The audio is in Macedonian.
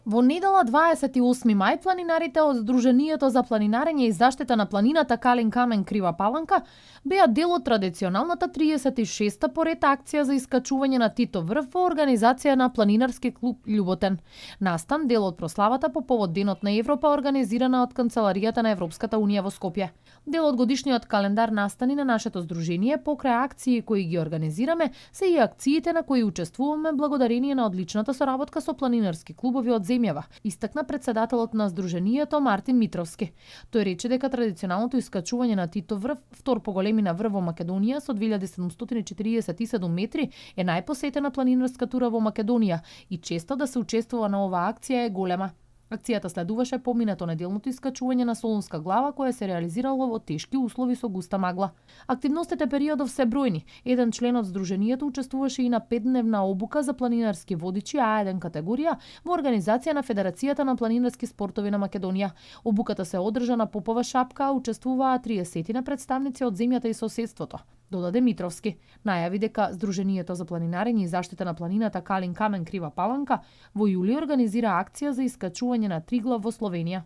Во недела 28 мај планинарите од Сдруженијето за планинарење и заштита на планината Калин Камен Крива Паланка беа дел од традиционалната 36-та поред акција за искачување на Титов врв во организација на Планинарски клуб Љуботен. Настан дел од прославата по повод Денот на Европа организирана од Канцеларијата на Европската унија во Скопје. Дел од годишниот календар настани на нашето здружение покрај акции кои ги организираме се и акциите на кои учествуваме благодарение на одличната соработка со планинарски клубови од земјава, истакна председателот на Сдруженијето Мартин Митровски. Тој рече дека традиционалното искачување на Титов врв, втор по големина врв во Македонија со 2747 метри, е најпосетена планинарска тура во Македонија и често да се учествува на оваа акција е голема. Акцијата следуваше поминато неделното искачување на Солунска глава кое се реализирало во тешки услови со густа магла. Активностите периодов се бројни. Еден член од Сдруженијето учествуваше и на 5-дневна обука за планинарски водичи А1 категорија во организација на Федерацијата на планинарски спортови на Македонија. Обуката се одржа на Попова шапка, а учествуваа 30 представници од земјата и соседството, додаде Митровски. Најави дека Сдруженијето за планинарење и заштита на планината Калин Камен Крива Паланка во јули организира акција за искачување на Триглав во Словенија.